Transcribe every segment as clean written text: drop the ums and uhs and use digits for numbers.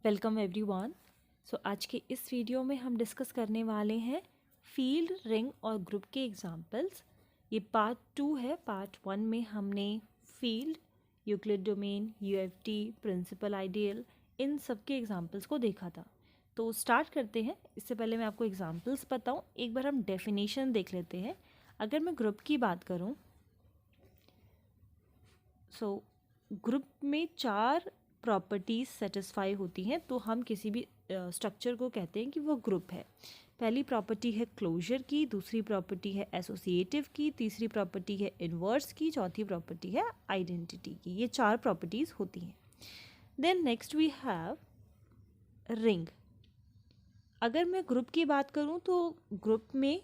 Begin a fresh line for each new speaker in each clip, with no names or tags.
Welcome everyone. आज के इस वीडियो में हम डिस्कस करने वाले हैं फील्ड, रिंग और ग्रुप के एग्जांपल्स। ये पार्ट 2 है। पार्ट 1 में हमने field, Euclid domain, UFT, principal ideal, इन सब के एग्जांपल्स को देखा था। तो स्टार्ट करते हैं। इससे पहले मैं आपको एग्जांपल्स बताऊं, एक बार हम डेफिनेशन देख लेते हैं। अगर मैं ग्रुप की बात करूं, ग्रुप में 4 प्रॉपर्टीज़ सेटिस्फाई होती हैं तो हम किसी भी स्ट्रक्चर को कहते हैं कि वो ग्रुप है। पहली प्रॉपर्टी है क्लोजर की, दूसरी प्रॉपर्टी है एसोसिएटिव की, तीसरी प्रॉपर्टी है इन्वर्स की, चौथी प्रॉपर्टी है आइडेंटिटी की। ये 4 प्रॉपर्टीज़ होती हैं। Then next we have ring. अगर मैं ग्रुप की बात करूं तो ग्रुप में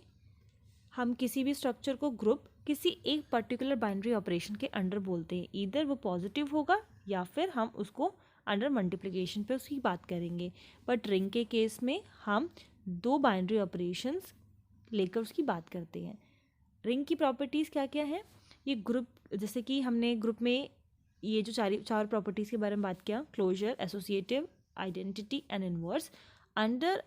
हम किसी भी स्ट्रक्चर को ग्रुप किसी एक पर्टिकुलर बाइनरी ऑपरेशन के अंडर बोलते हैं। ईदर वो पॉजिटिव होगा या फिर हम उसको अंडर मल्टीप्लिकेशन पे उसकी बात करेंगे। बट रिंग के केस में हम 2 बाइनरी ऑपरेशंस लेकर उसकी बात करते हैं। रिंग की प्रॉपर्टीज़ क्या क्या हैं? ये ग्रुप, जैसे कि हमने ग्रुप में ये जो चार प्रॉपर्टीज़ के बारे में बात किया, closure, associative, identity and inverse, under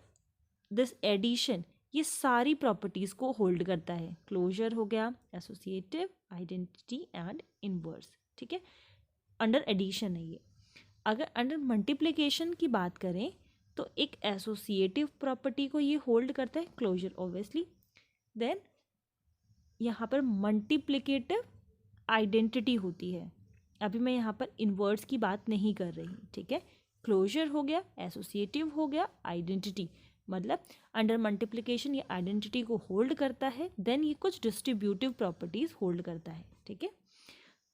this addition ये सारी प्रॉपर्टीज़ को होल्ड करता है। क्लोजर हो गया, एसोसिएटिव, आइडेंटिटी एंड इनवर्स, ठीक है, अंडर एडिशन है ये। अगर अंडर मल्टीप्लिकेशन की बात करें तो एक एसोसिएटिव प्रॉपर्टी को ये होल्ड करता है, क्लोजर ऑब्वियसली। देन यहाँ पर मल्टीप्लिकेटिव आइडेंटिटी होती है। अभी मैं यहाँ पर इनवर्स की बात नहीं कर रही, ठीक है। क्लोजर हो गया, एसोसिएटिव हो गया, आइडेंटिटी, मतलब अंडर मल्टीप्लिकेशन ये आइडेंटिटी को होल्ड करता है। देन ये कुछ डिस्ट्रीब्यूटिव प्रॉपर्टीज होल्ड करता है, ठीक है।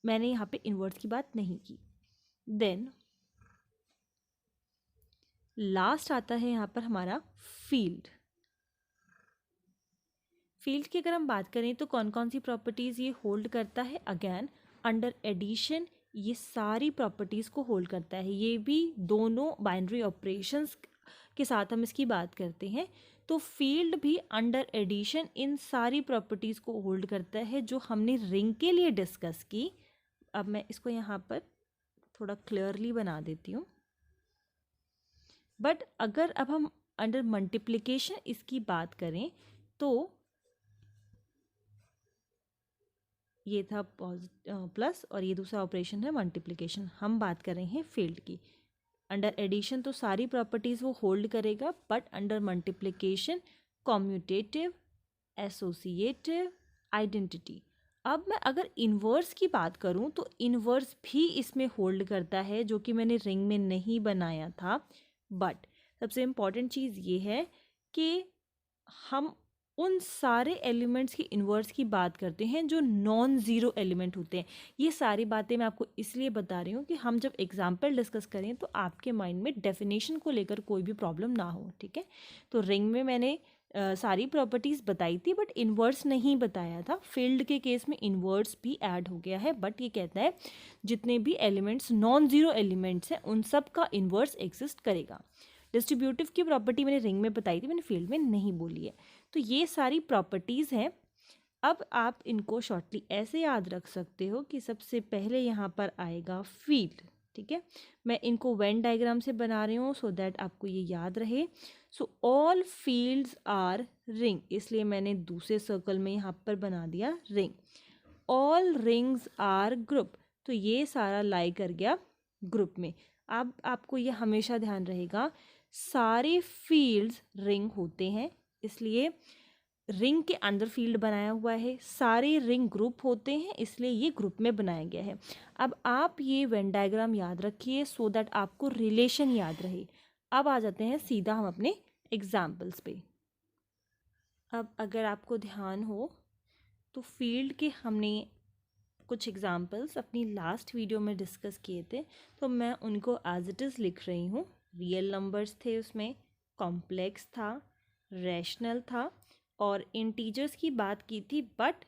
मैंने यहाँ पे इनवर्स की बात नहीं की। देन लास्ट आता है यहाँ पर हमारा फील्ड। फील्ड की अगर हम बात करें तो कौन कौन सी प्रॉपर्टीज़ ये होल्ड करता है? अगेन अंडर एडिशन ये सारी प्रॉपर्टीज़ को होल्ड करता है। ये भी दोनों बाइनरी ऑपरेशंस के साथ हम इसकी बात करते हैं। तो फील्ड भी अंडर एडिशन इन सारी प्रॉपर्टीज़ को होल्ड करता है जो हमने रिंग के लिए डिस्कस की। अब मैं इसको यहाँ पर थोड़ा क्लियरली बना देती हूँ। बट अगर अब हम अंडर मल्टीप्लिकेशन इसकी बात करें तो ये था प्लस और ये दूसरा ऑपरेशन है मल्टीप्लिकेशन। हम बात कर रहे हैं फील्ड की। अंडर एडिशन तो सारी प्रॉपर्टीज़ वो होल्ड करेगा, but under multiplication commutative, associative, identity. अब मैं अगर इन्वर्स की बात करूं तो इन्वर्स भी इसमें होल्ड करता है, जो कि मैंने रिंग में नहीं बनाया था। बट सबसे इम्पॉर्टेंट चीज़ ये है कि हम उन सारे एलिमेंट्स की इन्वर्स की बात करते हैं जो नॉन ज़ीरो एलिमेंट होते हैं। ये सारी बातें मैं आपको इसलिए बता रही हूँ कि हम जब एग्जाम्पल डिस्कस करें तो आपके माइंड में डेफिनेशन को लेकर कोई भी प्रॉब्लम ना हो, ठीक है। तो रिंग में मैंने सारी प्रॉपर्टीज़ बताई थी बट इन्वर्स नहीं बताया था। फील्ड के केस में इन्वर्स भी ऐड हो गया है, बट ये कहता है जितने भी एलिमेंट्स नॉन ज़ीरो एलिमेंट्स हैं उन सब का इन्वर्स एग्जिस्ट करेगा। डिस्ट्रीब्यूटिव की प्रॉपर्टी मैंने रिंग में बताई थी, मैंने फील्ड में नहीं बोली है। तो ये सारी प्रॉपर्टीज़ हैं। अब आप इनको शॉर्टली ऐसे याद रख सकते हो कि सबसे पहले यहाँ पर आएगा फील्ड, ठीक है। मैं इनको वेन डायग्राम से बना रही हूँ सो दैट आपको ये याद रहे। So all fields are ring, इसलिए मैंने दूसरे सर्कल में यहाँ पर बना दिया ring. All rings are group, तो ये सारा लाई कर गया ग्रुप में। अब आपको ये हमेशा ध्यान रहेगा सारे फील्ड्स रिंग होते हैं, इसलिए रिंग के अंदर फील्ड बनाया हुआ है। सारे रिंग ग्रुप होते हैं, इसलिए ये ग्रुप में बनाया गया है। अब आप ये वेन डायग्राम याद रखिए सो दैट आपको रिलेशन याद रहे। अब आ जाते हैं सीधा हम अपने एग्जाम्पल्स पे। अब अगर आपको ध्यान हो तो फील्ड के हमने कुछ एग्जाम्पल्स अपनी लास्ट वीडियो में डिस्कस किए थे, तो मैं उनको एज इट इज़ लिख रही हूँ। रियल नंबर्स थे उसमें, कॉम्प्लेक्स था, रैशनल था और इंटीजर्स की बात की थी बट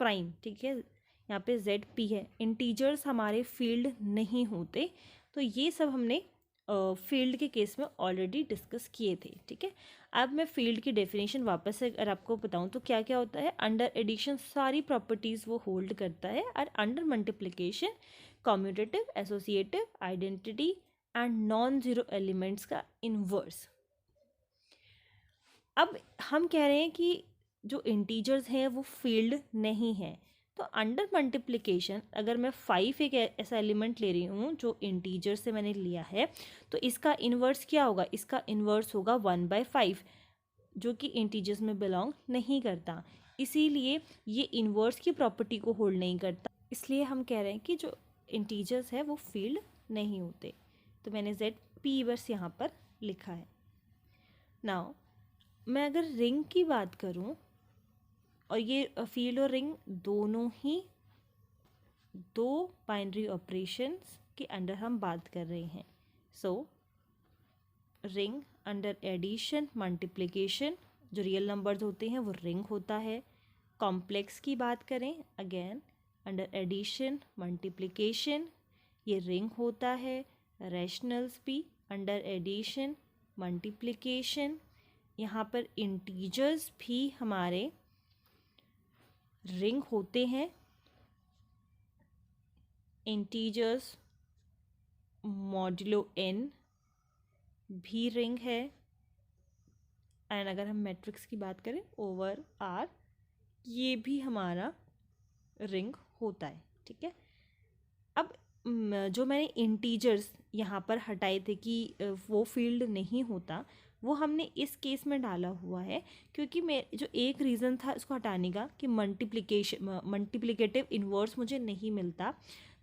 प्राइम, ठीक है। यहाँ पे जेड पी है, इंटीजर्स हमारे फील्ड नहीं होते। तो ये सब हमने फील्ड के केस में ऑलरेडी डिस्कस किए थे, ठीक है। अब मैं फील्ड की डेफिनेशन वापस से अगर आपको बताऊं तो क्या क्या होता है? अंडर एडिशन सारी प्रॉपर्टीज़ वो होल्ड करता है और under multiplication commutative, associative, identity, and non zero elements का इन्वर्स। अब हम कह रहे हैं कि जो इंटीजर्स हैं वो फील्ड नहीं है, तो अंडर मल्टीप्लिकेशन अगर मैं 5 एक ऐसा एलिमेंट ले रही हूँ जो इंटीजर से मैंने लिया है, तो इसका इन्वर्स क्या होगा? इसका इन्वर्स होगा 1/5, जो कि इंटीजर्स में बिलोंग नहीं करता। इसीलिए ये इन्वर्स की प्रॉपर्टी को होल्ड नहीं करता, इसलिए हम कह रहे हैं कि जो इंटीजर्स है वो फील्ड नहीं होते। तो मैंने जेड पी वर्स यहाँ पर लिखा है। नाउ मैं अगर रिंग की बात करूं, और ये फील्ड और रिंग दोनों ही दो बाइनरी ऑपरेशंस के अंडर हम बात कर रहे हैं। सो रिंग अंडर एडिशन मल्टीप्लिकेशन जो रियल नंबर्स होते हैं वो रिंग होता है। कॉम्प्लेक्स की बात करें, अगेन अंडर एडिशन मल्टीप्लिकेशन ये रिंग होता है। रैशनल्स भी अंडर एडिशन मल्टीप्लिकेशन, यहाँ पर इंटीजर्स भी हमारे रिंग होते हैं। इंटीजर्स मॉड्यूलो n भी रिंग है। एंड अगर हम मैट्रिक्स की बात करें ओवर R, ये भी हमारा रिंग होता है। ठीक है, अब जो मैंने इंटीजर्स यहाँ पर हटाए थे कि वो फील्ड नहीं होता, वो हमने इस केस में डाला हुआ है क्योंकि मैं जो एक रीज़न था इसको हटाने का कि मल्टीप्लिकेटिव इन्वर्स मुझे नहीं मिलता।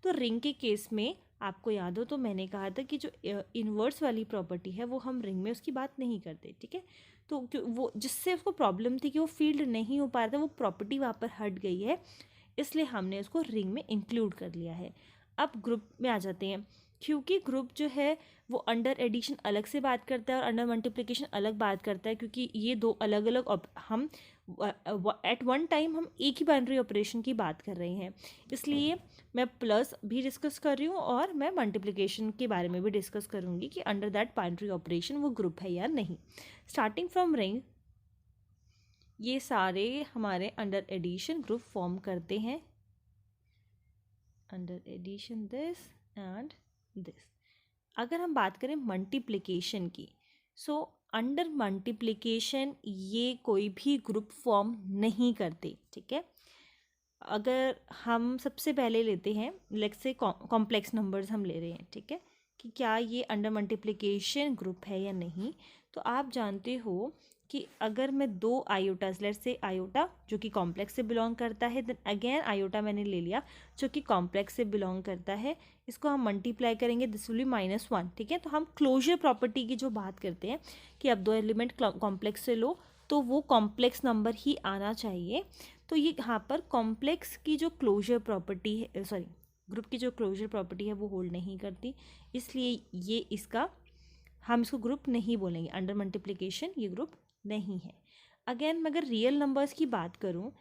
तो रिंग के केस में आपको याद हो तो मैंने कहा था कि जो इन्वर्स वाली प्रॉपर्टी है वो हम रिंग में उसकी बात नहीं करते। ठीक है, तो वो जिससे उसको प्रॉब्लम थी कि वो फील्ड नहीं हो पा रहा था, वो प्रॉपर्टी वहाँ पर हट गई है, इसलिए हमने उसको रिंग में इंक्लूड कर लिया है। अब ग्रुप में आ जाते हैं, क्योंकि ग्रुप जो है वो अंडर एडिशन अलग से बात करता है और अंडर मल्टीप्लिकेशन अलग बात करता है, क्योंकि ये दो अलग अलग हम एट वन टाइम हम एक ही बाइनरी ऑपरेशन की बात कर रहे हैं। इसलिए मैं प्लस भी डिस्कस कर रही हूँ और मैं मल्टीप्लिकेशन के बारे में भी डिस्कस करूँगी कि अंडर दैट बाइनरी ऑपरेशन वो ग्रुप है या नहीं। स्टार्टिंग फ्रॉम रिंग ये सारे हमारे अंडर एडिशन ग्रुप फॉर्म करते हैं। Under addition this and this. अगर हम बात करें मल्टीप्लिकेशन की, सो अंडर मल्टीप्लिकेशन ये कोई भी ग्रुप फॉर्म नहीं करते। ठीक है, अगर हम सबसे पहले लेते हैं लेट्स से कॉम्प्लेक्स नंबर्स हम ले रहे हैं, ठीक है, कि क्या ये अंडर मल्टीप्लिकेशन ग्रुप है या नहीं, तो आप जानते हो कि अगर मैं दो आयोटास लेट्स से आयोटा जो कि कॉम्प्लेक्स से बिलोंग करता है, देन अगेन आयोटा मैंने ले लिया जो कि कॉम्प्लेक्स से बिलोंग करता है, इसको हम मल्टीप्लाई करेंगे, दिस विल बी -1। ठीक है, तो हम क्लोजर प्रॉपर्टी की जो बात करते हैं कि अब दो एलिमेंट कॉम्प्लेक्स से लो तो वो कॉम्प्लेक्स नंबर ही आना चाहिए। तो ये यहाँ पर कॉम्प्लेक्स की जो क्लोजर प्रॉपर्टी है, सॉरी ग्रुप की जो क्लोजर प्रॉपर्टी है वो होल्ड नहीं करती, इसलिए ये इसका हम इसको ग्रुप नहीं बोलेंगे। अंडर मल्टीप्लिकेशन ये ग्रुप नहीं है। अगेन मैं अगर रियल नंबर्स की बात करूँ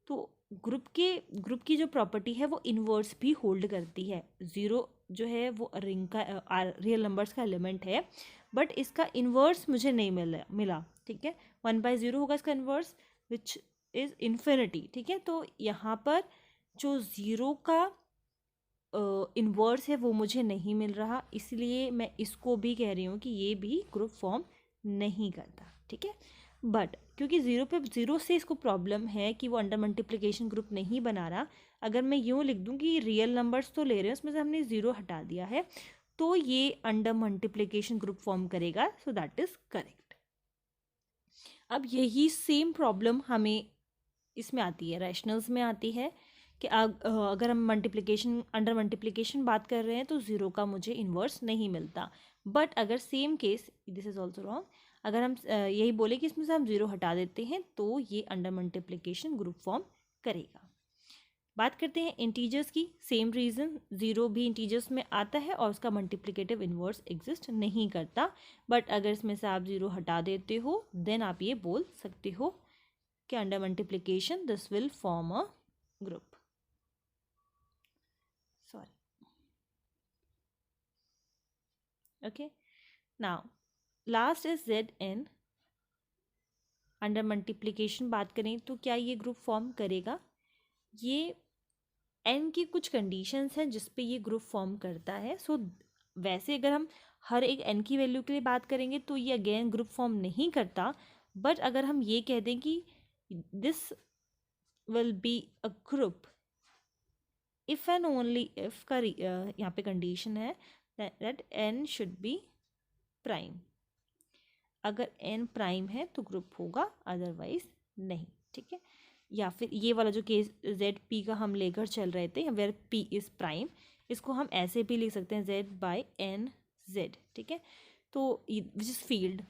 तो ग्रुप की जो प्रॉपर्टी है वो इन्वर्स भी होल्ड करती है। ज़ीरो जो है वो रिंग का रियल नंबर्स का एलिमेंट है, बट इसका इन्वर्स मुझे नहीं मिला। ठीक है, 1/0 होगा इसका इन्वर्स विच इज़ इन्फिनिटी। ठीक है, तो यहाँ पर जो ज़ीरो का इन्वर्स है वो मुझे नहीं मिल रहा, इसलिए मैं इसको भी कह रही हूँ कि ये भी ग्रुप फॉर्म नहीं करता। ठीक है, बट क्योंकि ज़ीरो से इसको प्रॉब्लम है कि वो अंडर मल्टीप्लिकेशन ग्रुप नहीं बना रहा, अगर मैं यूँ लिख दूँ कि रियल नंबर्स तो ले रहे हैं उसमें से हमने ज़ीरो हटा दिया है, तो ये अंडर मल्टीप्लिकेशन ग्रुप फॉर्म करेगा। So that is correct. अब यही सेम प्रॉब्लम हमें इसमें आती है, रैशनल्स में आती है कि अगर हम अंडर मल्टीप्लिकेशन बात कर रहे हैं तो ज़ीरो का मुझे इन्वर्स नहीं मिलता। बट अगर same case, this is also wrong, अगर हम यही बोले कि इसमें से हम ज़ीरो हटा देते हैं तो ये अंडर मल्टीप्लिकेशन ग्रुप फॉर्म करेगा। बात करते हैं इंटीजर्स की, सेम रीज़न, ज़ीरो भी इंटीजर्स में आता है और उसका मल्टीप्लिकेटिव इन्वर्स एग्जिस्ट नहीं करता। बट अगर इसमें से आप ज़ीरो हटा देते हो देन आप ये बोल सकते हो कि under multiplication this will form a group. Sorry. Okay, now last is Zn। Under multiplication बात करें तो क्या ये ग्रुप फॉर्म करेगा? ये n की कुछ कंडीशंस हैं जिस पे ये ग्रुप फॉर्म करता है। सो वैसे अगर हम हर एक n की वैल्यू के लिए बात करेंगे तो ये अगेन ग्रुप फॉर्म नहीं करता, बट अगर हम ये कह दें कि this will be a group if and only if का यहाँ पे कंडीशन है that n should be prime. अगर n प्राइम है तो ग्रुप होगा, अदरवाइज नहीं। ठीक है, या फिर ये वाला जो केस जेड पी का हम लेकर चल रहे थे, वेयर पी इज प्राइम, इसको हम ऐसे भी लिख सकते हैं जेड बाई एन जेड। ठीक है, तो विच इज़ फील्ड,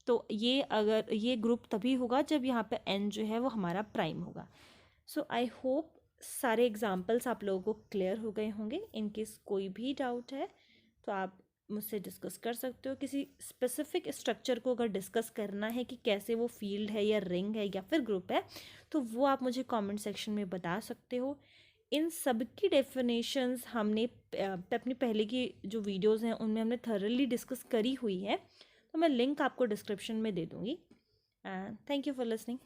तो ये अगर ये ग्रुप तभी होगा जब यहाँ पे n जो है वो हमारा प्राइम होगा। सो आई होप सारे एग्जाम्पल्स आप लोगों को क्लियर हो गए होंगे। इन केस कोई भी डाउट है तो आप मुझसे डिस्कस कर सकते हो। किसी स्पेसिफिक स्ट्रक्चर को अगर डिस्कस करना है कि कैसे वो फील्ड है या रिंग है या फिर ग्रुप है, तो वो आप मुझे कमेंट सेक्शन में बता सकते हो। इन सब की डेफिनेशंस हमने अपनी पहले की जो वीडियोस हैं उनमें हमने थॉरली डिस्कस करी हुई है, तो मैं लिंक आपको डिस्क्रिप्शन में दे दूँगी। Thank you for listening.